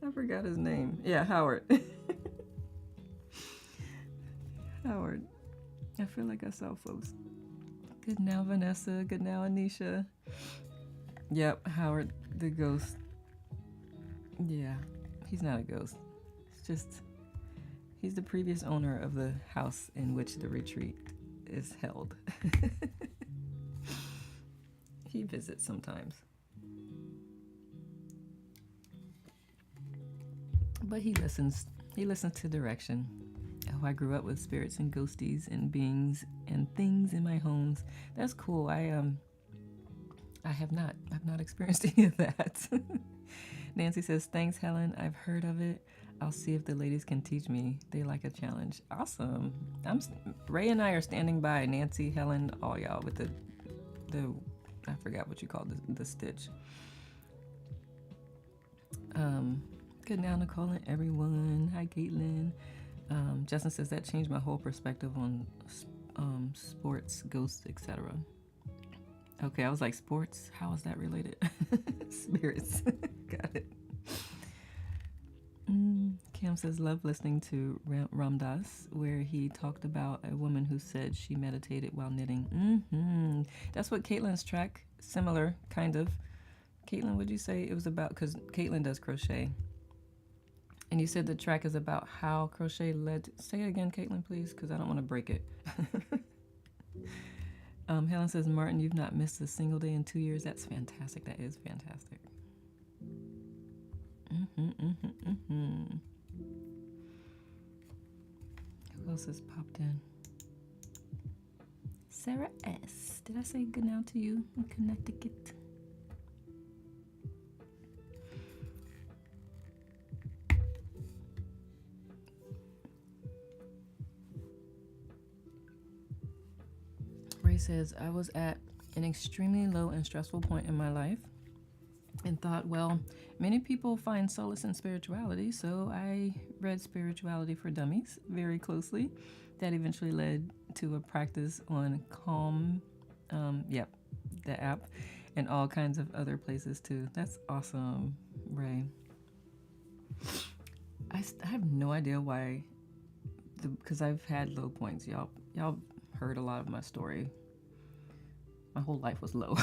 I forgot his name. Yeah, Howard. Howard. I feel like I saw folks. Good now, Vanessa. Good now, Anisha. Yep, Howard the ghost. Yeah, he's not a ghost. It's just, he's the previous owner of the house in which the retreat is held. He visits sometimes. But he listens. He listens to direction. Oh, I grew up with spirits and ghosties and beings and things in my homes. That's cool. I've not experienced any of that. Nancy says, thanks, Helen. I've heard of it. I'll see if the ladies can teach me. They like a challenge. Awesome. Ray and I are standing by. Nancy, Helen, all y'all with the I forgot what you called the stitch. Good now, Nicole and everyone. Hi, Caitlin. Justin says that changed my whole perspective on sports, ghosts, etc. Okay, I was like, sports? How is that related? Spirits. Got it. Cam says, love listening to Ram Dass, where he talked about a woman who said she meditated while knitting. That's what Caitlin's track, similar, kind of. Caitlin, would you say it was about? Because Caitlin does crochet. And you said the track is about how crochet led. Say it again, Caitlin, please, because I don't want to break it. Helen says, Martin, you've not missed a single day in 2 years. That's fantastic. That is fantastic. Who else has popped in? Sarah S. Did I say good now to you in Connecticut? Ray says, I was at an extremely low and stressful point in my life and thought, well, many people find solace in spirituality, so I read Spirituality for Dummies very closely. That eventually led to a practice on Calm, the app, and all kinds of other places too. That's awesome, Ray. I have no idea why, because I've had low points. Y'all heard a lot of my story. My whole life was low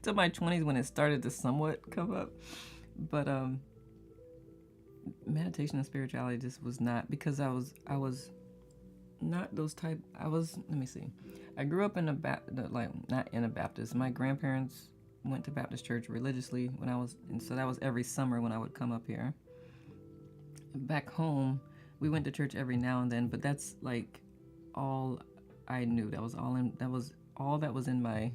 till my 20s when it started to somewhat come up. But meditation and spirituality just was not, because I was not those type. Let me see. I grew up in not in a Baptist. My grandparents went to Baptist church religiously and so that was every summer when I would come up here. Back home, we went to church every now and then, but that's like all I knew. That was all that was in my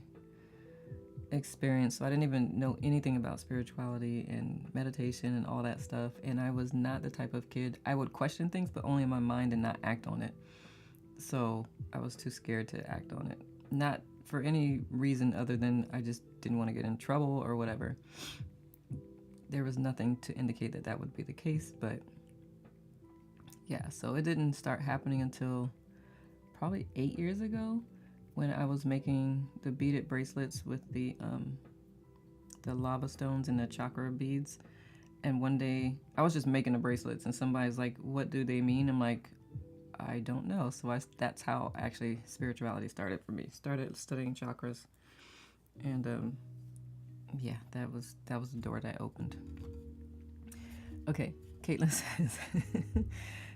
experience. So I didn't even know anything about spirituality and meditation and all that stuff. And I was not the type of kid. I would question things, but only in my mind and not act on it. So I was too scared to act on it. Not for any reason other than I just didn't want to get in trouble or whatever. There was nothing to indicate that that would be the case, but yeah, so it didn't start happening until probably 8 years ago, when I was making the beaded bracelets with the lava stones and the chakra beads. And one day I was just making the bracelets and somebody's like, what do they mean? I'm like, I don't know. So that's how actually spirituality started for me. Started studying chakras. And Yeah, that was the door that opened. Okay, Caitlin says.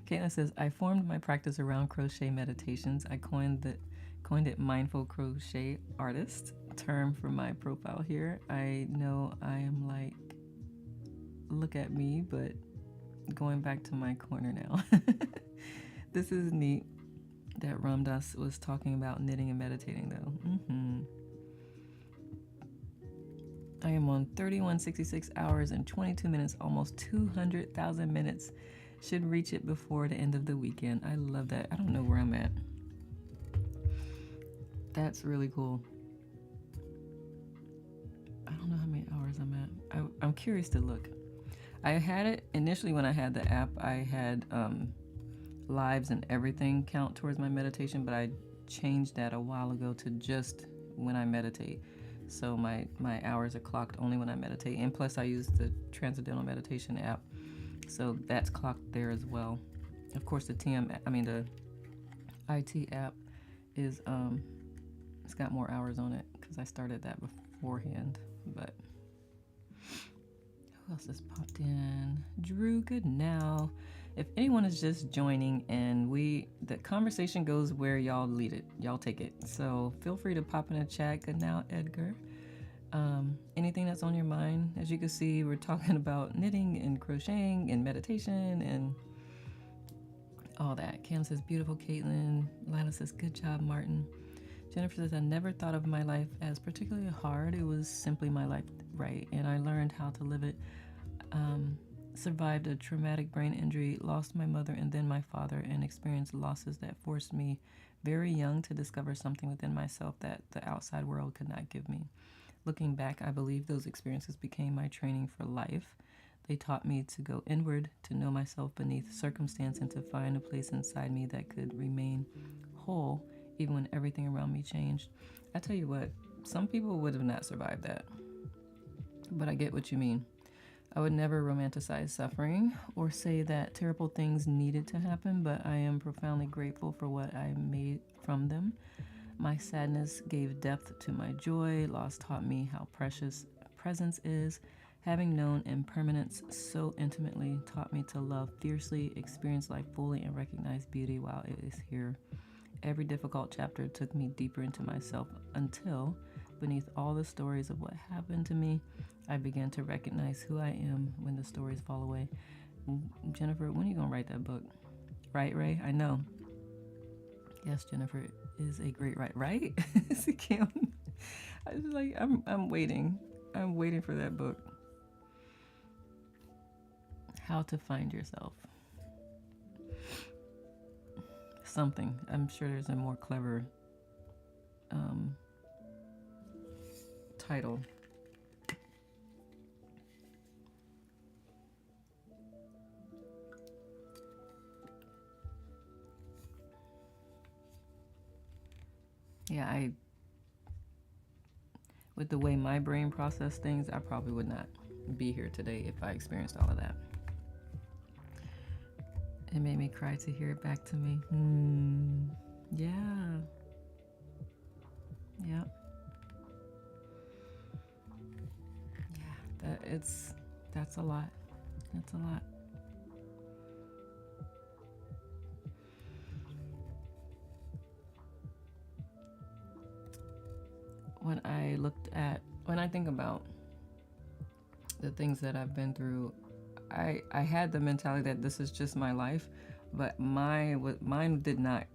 Caitlin says, I formed my practice around crochet meditations. I coined it mindful crochet artist term for my profile here. I know I am like, look at me, but going back to my corner now. This is neat that Ramdas was talking about knitting and meditating though. I am on 3166 hours and 22 minutes, almost 200,000 minutes. Should reach it before the end of the weekend. I love that. I don't know where I'm at. That's really cool. I don't know how many hours I'm at. I'm curious to look. I had it initially when I had the app. I had lives and everything count towards my meditation, but I changed that a while ago to just when I meditate. So my hours are clocked only when I meditate. And plus I use the Transcendental Meditation app. So that's clocked there as well. Of course the the IT app is it's got more hours on it because I started that beforehand. But who else has popped in? Drew, good now. If anyone is just joining and the conversation goes where y'all lead it, y'all take it. So feel free to pop in a chat. Good now, Edgar. Anything that's on your mind. As you can see, we're talking about knitting and crocheting and meditation and all that. Cam says, beautiful, Caitlin. Lila says, good job, Martin. Jennifer says, I never thought of my life as particularly hard. It was simply my life, right? And I learned how to live it. Survived a traumatic brain injury, lost my mother and then my father, and experienced losses that forced me very young to discover something within myself that the outside world could not give me. Looking back, I believe those experiences became my training for life. They taught me to go inward, to know myself beneath circumstance, and to find a place inside me that could remain whole even when everything around me changed. I tell you what, some people would have not survived that. But I get what you mean. I would never romanticize suffering or say that terrible things needed to happen, but I am profoundly grateful for what I made from them. My sadness gave depth to my joy. Loss taught me how precious presence is. Having known impermanence so intimately taught me to love fiercely, experience life fully, and recognize beauty while it is here. Every difficult chapter took me deeper into myself until, beneath all the stories of what happened to me, I began to recognize who I am when the stories fall away. Jennifer, when are you going to write that book? Right, Ray? I know. Yes, Jennifer is a great writer, right? Kim. I was like, I'm waiting. I'm waiting for that book. How to Find Yourself. Something. I'm sure there's a more clever title. Yeah, with the way my brain processed things, I probably would not be here today if I experienced all of that. It made me cry to hear it back to me. Yeah. Yep. Yeah, that's a lot. That's a lot. When I think about the things that I've been through, I had the mentality that this is just my life, but mine did not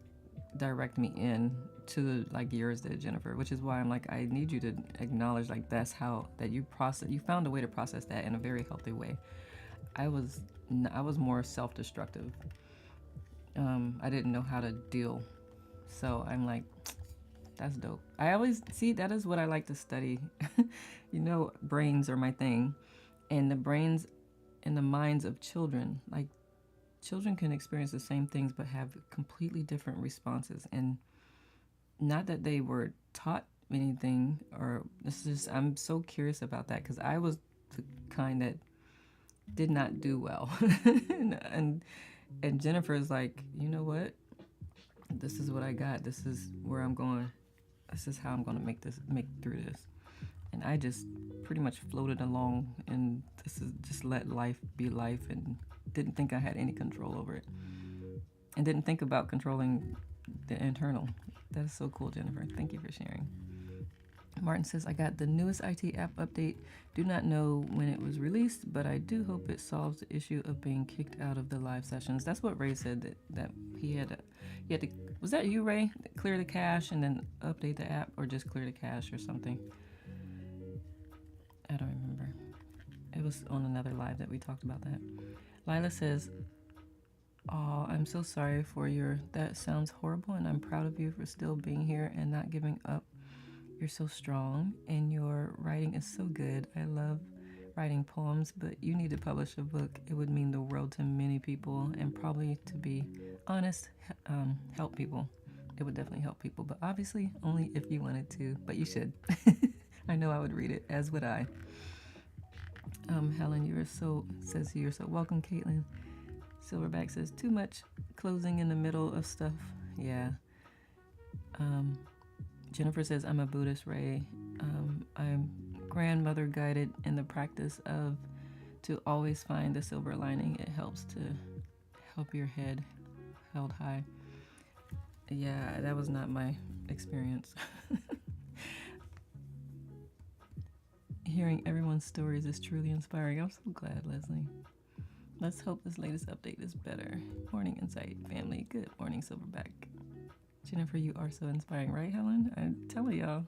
direct me in to like yours did, Jennifer, which is why I'm like, I need you to acknowledge like that you found a way to process that in a very healthy way. I was more self-destructive. I didn't know how to deal, so I'm like, that's dope. I always see that is what I like to study. Brains are my thing, and the brains and the minds of children. Like, children can experience the same things but have completely different responses. And not that they were taught anything, or I'm so curious about that because I was the kind that did not do well. and Jennifer's like, you know what? This is what I got. This is where I'm going. This is how I'm going to make through this. and I just pretty much floated along, and this is just let life be life, and didn't think I had any control over it, and didn't think about controlling the internal. That is so cool, Jennifer. Thank you for sharing. Martin says, I got the newest IT app update. Do not know when it was released, but I do hope it solves the issue of being kicked out of the live sessions. That's what Ray said, that he had to, was that you, Ray? Clear the cache and then update the app, or just clear the cache or something? I don't remember. It was on another live that we talked about that. Lila says, oh, I'm so sorry for that sounds horrible, and I'm proud of you for still being here and not giving up. You're so strong, and your writing is so good. I love writing poems, but you need to publish a book. It would mean the world to many people, and probably, to be honest, help people. It would definitely help people, but obviously only if you wanted to, but you should. I know I would read it, as would I. Helen, says you're so welcome, Caitlin. Silverback says, too much closing in the middle of stuff. Yeah. Jennifer says, I'm a Buddhist, Ray. I'm grandmother guided in the practice of to always find the silver lining. It helps to help your head held high. Yeah, that was not my experience. Hearing everyone's stories is truly inspiring. I'm so glad, Leslie. Let's hope this latest update is better. Morning Insight family. Good morning, Silverback. Jennifer, you are so inspiring, right, Helen? I'm telling y'all.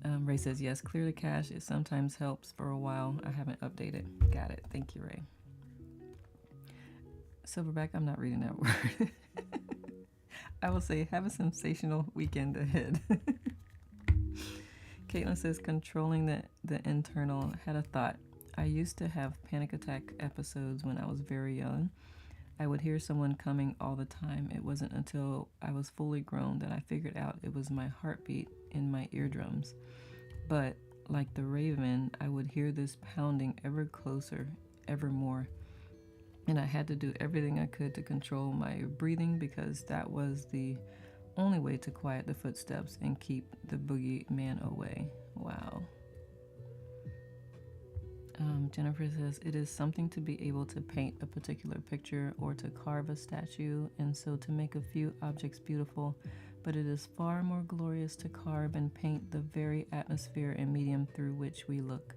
Ray says, yes, clear the cache. It sometimes helps for a while. I haven't updated. Got it. Thank you, Ray. Silverback, I'm not reading that word. I will say, have a sensational weekend ahead. Caitlin says, controlling the internal. Had a thought. I used to have panic attack episodes when I was very young. I would hear someone coming all the time. It wasn't until I was fully grown that I figured out it was my heartbeat in my eardrums. But like the raven, I would hear this pounding ever closer, ever more. And I had to do everything I could to control my breathing, because that was the only way to quiet the footsteps and keep the boogeyman away. Wow. Jennifer says, it is something to be able to paint a particular picture or to carve a statue, and so to make a few objects beautiful, but it is far more glorious to carve and paint the very atmosphere and medium through which we look,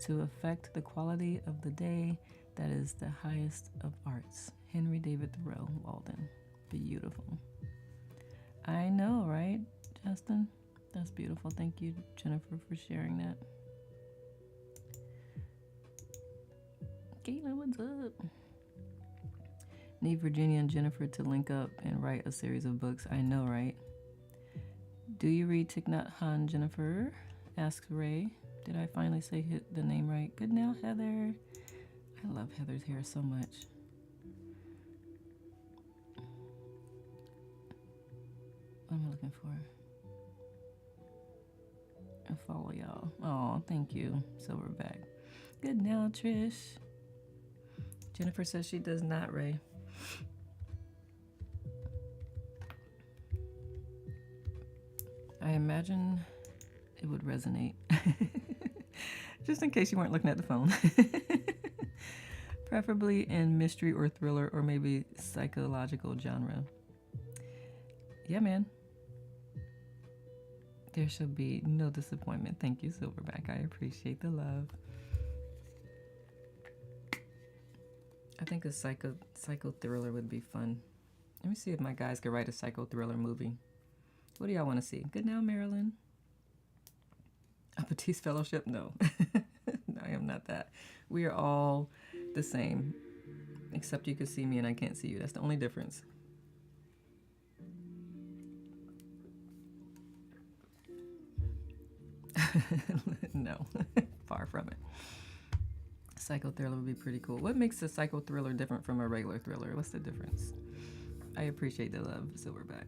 to affect the quality of the day that is the highest of arts. Henry David Thoreau, Walden. Beautiful. I know, right, Justin? That's beautiful. Thank you, Jennifer, for sharing that. Caitlin, what's up? Need Virginia and Jennifer to link up and write a series of books. I know, right? Do you read Thich Nhat Hanh, Jennifer? Asks Ray. Did I finally say the name right? Good now, Heather. I love Heather's hair so much. What am I looking for? I follow y'all. Oh, thank you, Silverback. Good now, Trish. Jennifer says she does not, Ray. I imagine it would resonate. Just in case you weren't looking at the phone. Preferably in mystery or thriller, or maybe psychological genre. Yeah, man. There shall be no disappointment. Thank you, Silverback. I appreciate the love. I think a psycho thriller would be fun. Let me see if my guys could write a psycho thriller movie. What do y'all want to see? Good now, Marilyn. A Batiste Fellowship? No. No, I am not that. We are all the same. Except you can see me and I can't see you. That's the only difference. No. Far from it. Psycho thriller would be pretty cool. What makes a psycho thriller different from a regular thriller? What's the difference? I appreciate the love, Silverback.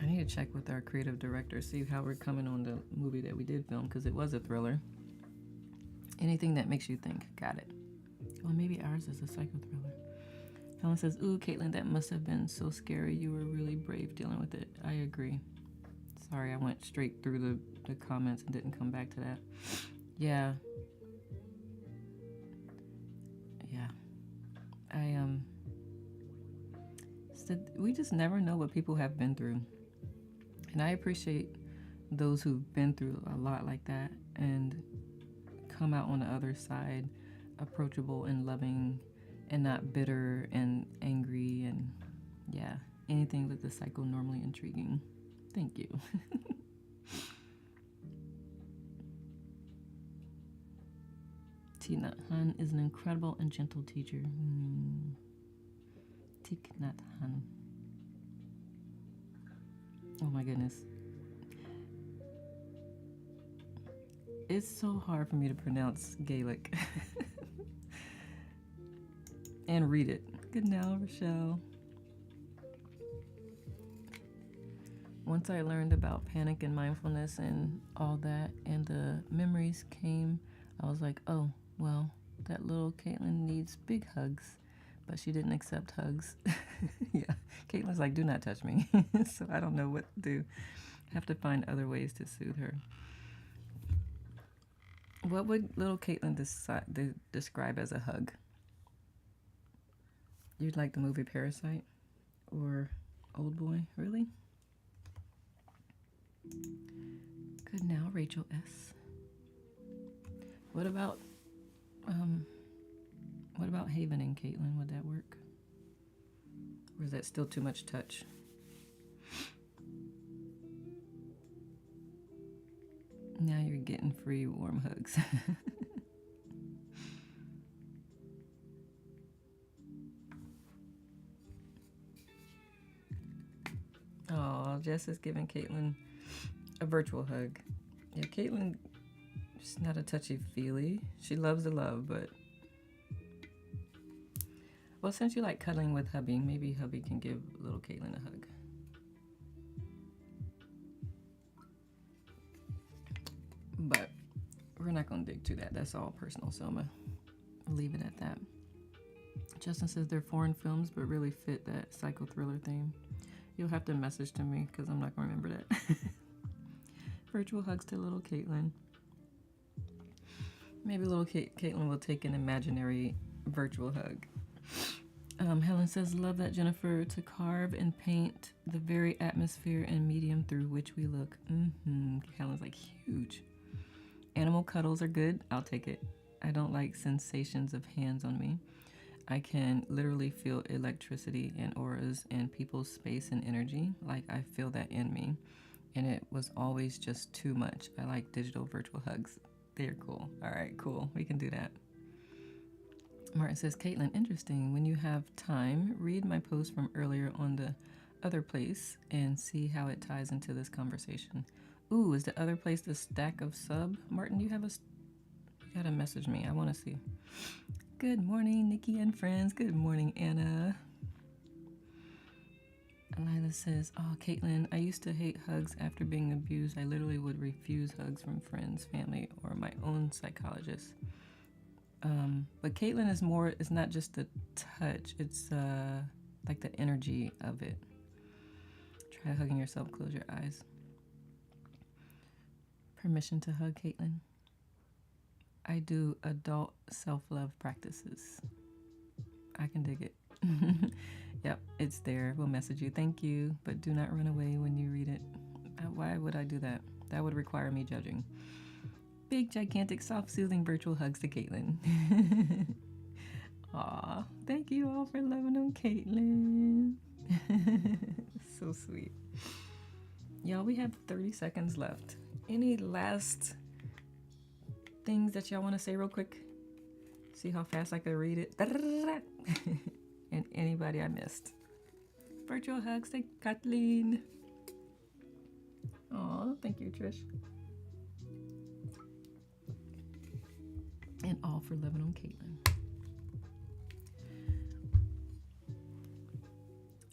I need to check with our creative director, see how we're coming on the movie that we did film, because it was a thriller. Anything that makes you think. Got it. Well, maybe ours is a psycho thriller. Helen says, ooh, Caitlin, that must have been so scary. You were really brave dealing with it. I agree. Sorry, I went straight through the comments and didn't come back to that. Yeah. Yeah. We just never know what people have been through. And I appreciate those who've been through a lot like that and come out on the other side approachable and loving and not bitter and angry and yeah, anything with the cycle normally intriguing. Thank you. Thich Nhat Hanh is an incredible and gentle teacher. Thich Nhat Hanh. Oh my goodness. It's so hard for me to pronounce Gaelic. And read it. Good now, Rochelle. Once I learned about panic and mindfulness and all that, and the memories came, I was like, oh, well, that little Caitlin needs big hugs. But she didn't accept hugs. Yeah. Caitlin's like, do not touch me. So I don't know what to do. Have to find other ways to soothe her. What would little Caitlin describe as a hug? You'd like the movie Parasite or Old Boy? Really? Good now, Rachel S. What about Haven and Caitlin? Would that work? Or is that still too much touch? Now you're getting free warm hugs. Oh, Jess is giving Caitlin a virtual hug. Yeah, Caitlin, she's not a touchy-feely. She loves the love, but... Well, since you like cuddling with hubby, maybe hubby can give little Caitlin a hug. But we're not going to dig to that. That's all personal, so I'm going to leave it at that. Justin says they're foreign films, but really fit that psycho thriller theme. You'll have to message to me because I'm not going to remember that. Virtual hugs to little Caitlin. Maybe little Caitlin will take an imaginary virtual hug. Helen says, love that, Jennifer, to carve and paint the very atmosphere and medium through which we look. Helen's like, huge. Animal cuddles are good. I'll take it. I don't like sensations of hands on me. I can literally feel electricity and auras and people's space and energy. Like I feel that in me. And it was always just too much. I like digital virtual hugs. They're cool. All right, cool. We can do that. Martin says, Caitlin, interesting. When you have time, read my post from earlier on the other place and see how it ties into this conversation. Ooh, is the other place the stack of sub? Martin, you gotta message me. I want to see. Good morning, Nikki and friends. Good morning, Anna. Lila says, oh, Caitlin, I used to hate hugs after being abused. I literally would refuse hugs from friends, family, or my own psychologist. But Caitlin it's not just the touch, it's like the energy of it. Try hugging yourself, close your eyes. Permission to hug, Caitlin. I do adult self-love practices. I can dig it. Yep, it's there. We'll message you. Thank you, but do not run away when you read it. Why would I do that? That would require me judging. Big, gigantic, soft, soothing virtual hugs to Caitlin. Aw, thank you all for loving on Caitlin. So sweet. Y'all, we have 30 seconds left. Any last things that y'all want to say real quick? See how fast I can read it? And anybody I missed. Virtual hugs to Kathleen. Aw, thank you, Trish. And all for loving on Caitlin.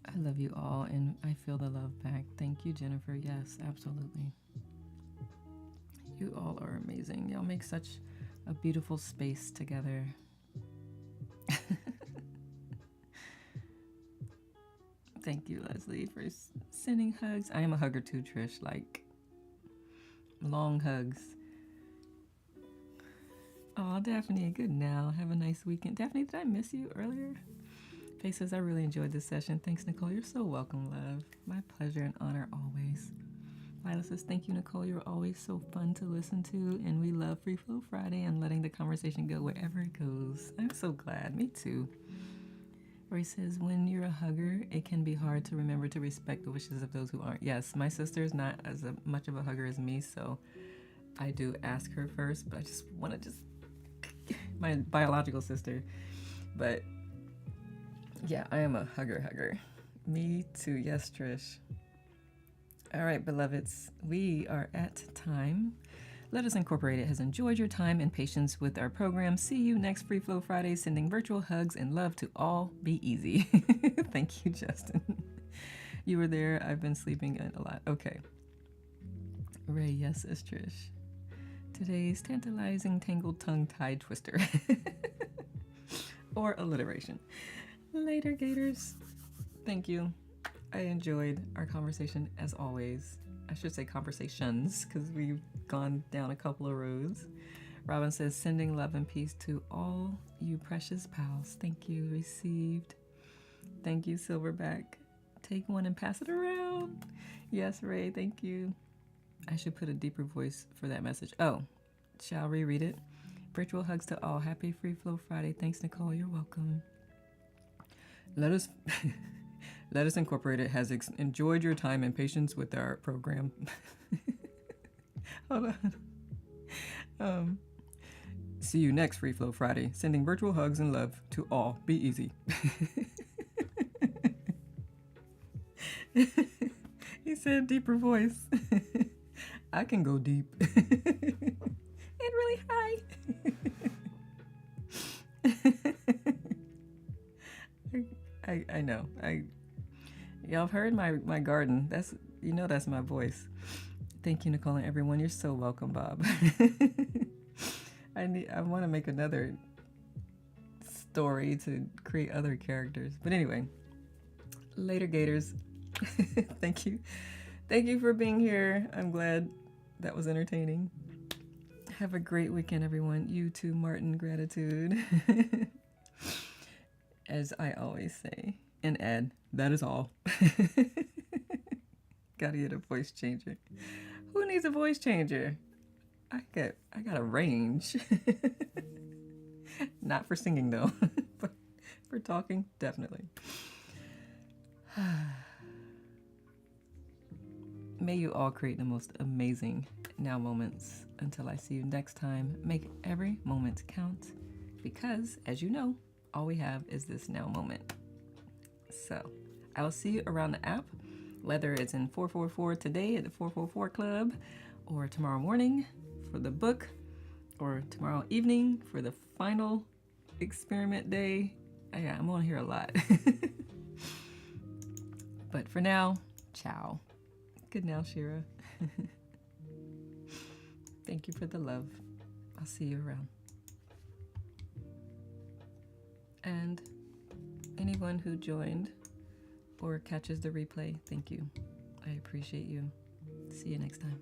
I love you all, and I feel the love back. Thank you, Jennifer. Yes, absolutely. You all are amazing. Y'all make such a beautiful space together. Thank you, Leslie, for sending hugs. I am a hugger too, Trish. Like, long hugs. Oh, Daphne, good now. Have a nice weekend. Daphne, did I miss you earlier? Faye says, I really enjoyed this session. Thanks, Nicole. You're so welcome, love. My pleasure and honor always. Lila says, thank you, Nicole. You're always so fun to listen to, and we love Free Flow Friday and letting the conversation go wherever it goes. I'm so glad. Me too. Roy says, when you're a hugger, it can be hard to remember to respect the wishes of those who aren't. Yes, my sister is not as much of a hugger as me, so I do ask her first, but I just want to my biological sister. But yeah, I am a hugger. Me too. Yes, Trish. All right, beloveds, we are at time. Let Us Incorporated has enjoyed your time and patience with our program. See you next Free Flow Friday, sending virtual hugs and love to all. Be easy. Thank you, Justin. You were there. I've been sleeping a lot. Okay. Ray, yes, is Trish. Today's tantalizing tangled tongue tied twister. Or alliteration. Later, Gators. Thank you. I enjoyed our conversation as always. I should say conversations because we've gone down a couple of roads. Robin says, sending love and peace to all you precious pals. Thank you. Received. Thank you, Silverback. Take one and pass it around. Yes, Ray. Thank you. I should put a deeper voice for that message. Oh, shall reread it? Virtual hugs to all. Happy Free Flow Friday. Thanks, Nicole. You're welcome. Let Us Incorporated has enjoyed your time and patience with our program. Hold on. See you next Free Flow Friday. Sending virtual hugs and love to all. Be easy. He said deeper voice. I can go deep. And really high. I know. Y'all have heard my garden. That's my voice. Thank you, Nicole, and everyone. You're so welcome, Bob. I want to make another story to create other characters. But anyway, later, Gators. Thank you. Thank you for being here. I'm glad that was entertaining. Have a great weekend, everyone. You too, Martin. Gratitude. As I always say. And Ed, that is all. Gotta get a voice changer. Who needs a voice changer? I got a range. Not for singing though, but for talking, definitely. May you all create the most amazing now moments. Until I see you next time, make every moment count because, as you know, all we have is this now moment. So, I will see you around the app, whether it's in 444 today at the 444 Club, or tomorrow morning for the book, or tomorrow evening for the final experiment day. Yeah, I'm on here a lot. But for now, ciao. Good now, Shira. Thank you for the love. I'll see you around. And anyone who joined or catches the replay, thank you. I appreciate you. See you next time.